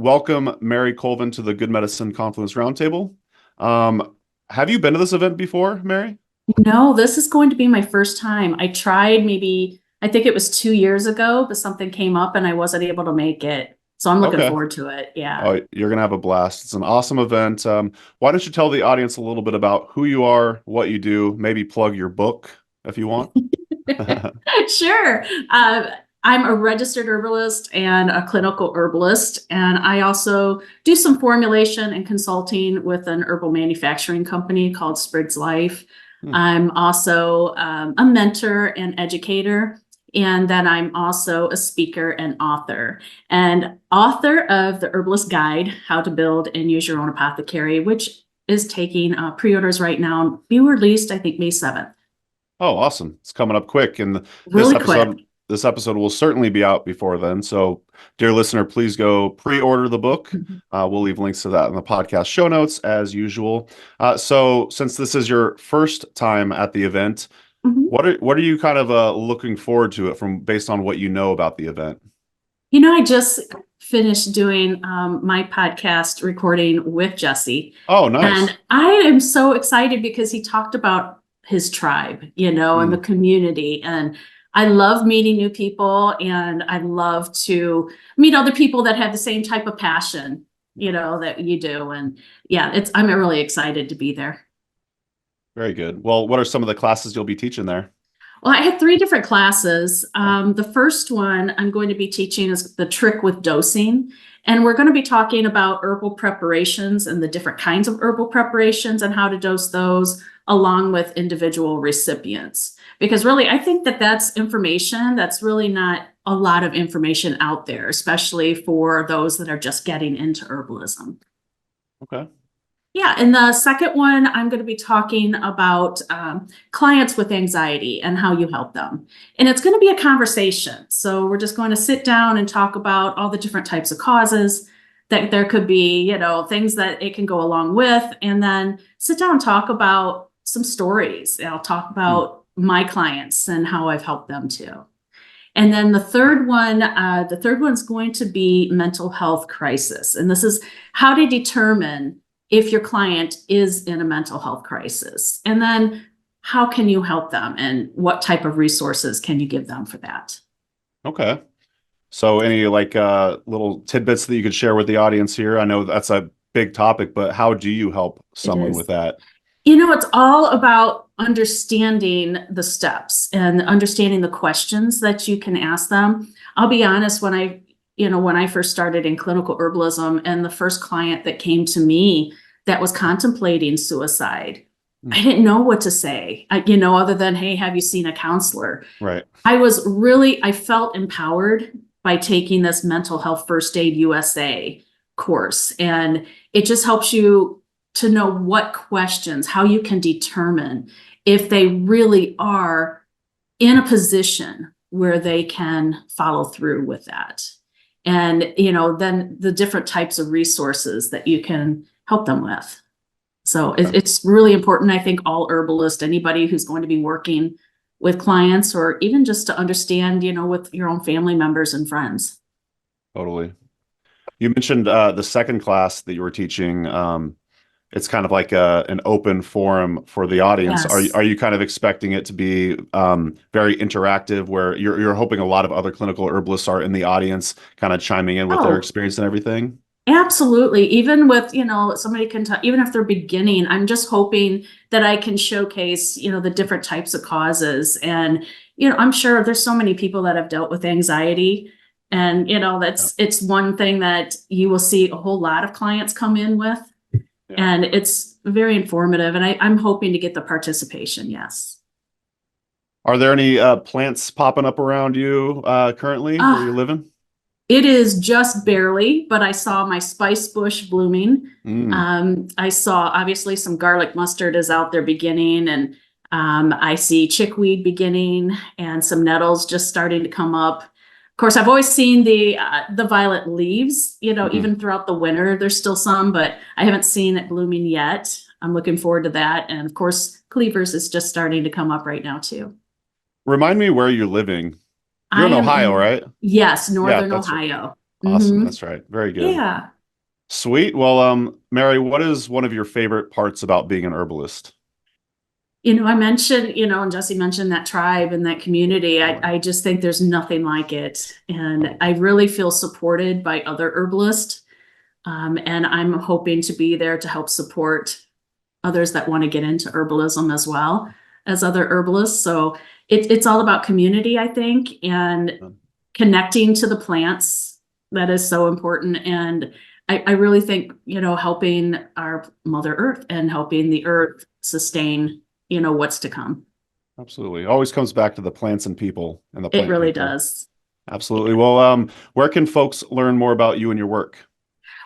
welcome Mary Colvin to the Good Medicine Confluence Roundtable. Have you been to this event before, Mary? No, this is going to be my first time. I tried maybe, I think it was 2 years ago, but something came up and I wasn't able to make it. So I'm looking Okay. forward to it. Yeah. Oh, you're gonna have a blast. It's an awesome event. Why don't you tell the audience a little bit about who you are, what you do, maybe plug your book if you want? Sure. I'm a registered herbalist and a clinical herbalist, and I also do some formulation and consulting with an herbal manufacturing company called Spriggs Life. Hmm. I'm also a mentor and educator, and then I'm also a speaker and author of the Herbalist Guide, How to Build and Use Your Own Apothecary, which is taking pre-orders right now, be released, I think, May 7th. Oh, awesome. It's coming up quick. And this Really quick. episode, this episode will certainly be out before then. So, dear listener, please go pre-order the book. We'll leave links to that in the podcast show notes as usual. So since this is your first time at the event, Mhm. what are you kind of looking forward to it from based on what you know about the event? I just finished doing my podcast recording with Jesse, Oh, nice. and I am so excited because he talked about his tribe, and the Mm, community. And I love meeting new people, and I love to meet other people that have the same type of passion, that you do. And yeah, I'm really excited to be there. very good. Well, what are some of the classes you'll be teaching there? Well, I had three different classes. Oh, The first one I'm going to be teaching is the trick with dosing. And we're going to be talking about herbal preparations and the different kinds of herbal preparations and how to dose those along with individual recipients. Because really, I think that that's information that's really not a lot of information out there, especially for those that are just getting into herbalism. okay. Yeah, and the second one, I'm going to be talking about clients with anxiety and how you help them. And it's going to be a conversation. So we're just going to sit down and talk about all the different types of causes that there could be, things that it can go along with, and then sit down and talk about some stories. And I'll talk Hmm. about my clients and how I've helped them too. And then the third one's going to be mental health crisis. And this is how to determine if your client is in a mental health crisis. And then how can you help them and what type of resources can you give them for that? Okay. So any like little tidbits that you could share with the audience here? I know that's a big topic, but how do you help It someone with is. that? It's all about understanding the steps and understanding the questions that you can ask them. I'll be honest, when I first started in clinical herbalism and the first client that came to me that was contemplating suicide, Hmm. I didn't know what to say, other than, hey, have you seen a counselor? Right. I felt empowered by taking this mental health first aid USA course. And it just helps you to know what questions, how you can determine if they really are in a position where they can follow through with that. And, then the different types of resources that you can help them with. So Okay. it's really important. I think all herbalists, anybody who's going to be working with clients, or even just to understand, with your own family members and friends. Totally. You mentioned the second class that you were teaching. It's kind of like an open forum for the audience. Are you, Yes. are you kind of expecting it to be very interactive, where you're hoping a lot of other clinical herbalists are in the audience, kind of chiming in with their Oh, experience and everything? absolutely. Even with, somebody can talk, even if they're beginning, I'm just hoping that I can showcase, the different types of causes. And, I'm sure there's so many people that have dealt with anxiety. And, Yeah. it's one thing that you will see a whole lot of clients come in with. Yeah. And it's very informative. And I'm hoping to get the participation. Yes. Are there any plants popping up around you currently where you're Ah, living? it is just barely, but I saw my spice bush blooming. Mm, I saw obviously some garlic mustard is out there beginning, and I see chickweed beginning and some nettles just starting to come up. Of course, I've always seen the violet leaves, mm. even throughout the winter, there's still some, but I haven't seen it blooming yet. I'm looking forward to that. And of course, cleavers is just starting to come up right now too. Remind me where you're living. You're I in am Ohio, in, right? yes, Yeah, Northern that's Ohio. awesome. hmm That's right. Very good. Yeah. Sweet. Well, Mary, what is one of your favorite parts about being an herbalist? I mentioned, and Jesse mentioned that tribe and that community. I just think there's nothing like it. And I really feel supported by other herbalists. And I'm hoping to be there to help support others that want to get into herbalism as well as other herbalists. So it's all about community, I think, and connecting to the plants. That is so important. And I really think, helping our Mother Earth and helping the earth sustain, what's to come. Absolutely. It always comes back to the plants and people and the It plant really people. does. Absolutely. Well, where can folks learn more about you and your work?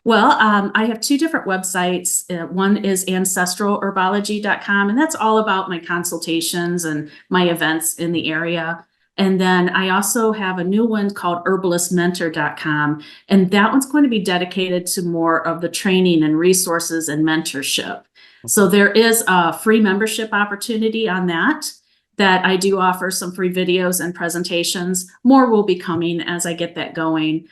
Well, I have two different websites. One is ancestralherbology.com, and that's all about my consultations and my events in the area. And then I also have a new one called herbalistmentor.com, and that one's going to be dedicated to more of the training and resources and mentorship. So there is a free membership opportunity on that I do offer some free videos and presentations. More will be coming as I get that going.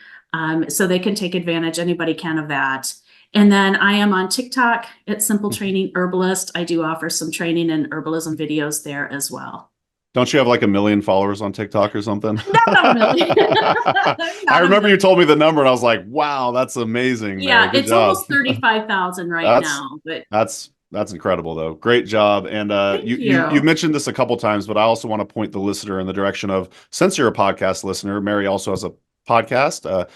So they can take advantage, anybody can, of that. And then I am on TikTok at Simple Training Herbalist. I do offer some training and herbalism videos there as well. Don't you have like 1 million followers on TikTok or something? Not a million. I remember you told me the number and I was like, wow, that's amazing. Yeah, Mary. Good it's job. almost 35,000 right now. But That's incredible though. Great job. And thank you've mentioned this a couple times, but I also want to point the listener in the direction of, since you're a podcast listener, Mary also has a podcast,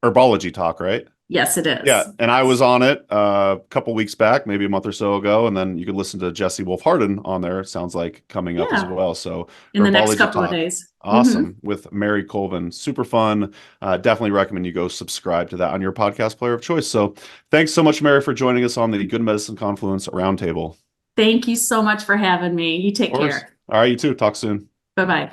Herbology Talk, right? Yes, it is. Yeah, and I was on it a couple weeks back, maybe a month or so ago, and then you could listen to Jesse Wolf Harden on there. It sounds like coming up as well. So in the next Herbology couple of Talk. days. Awesome. With Mary Colvin. Super fun. Definitely recommend you go subscribe to that on your podcast player of choice. So thanks so much, Mary, for joining us on the Good Medicine Confluence Roundtable. Thank you so much for having me. You take care. All right, you too. Talk soon. Bye-bye.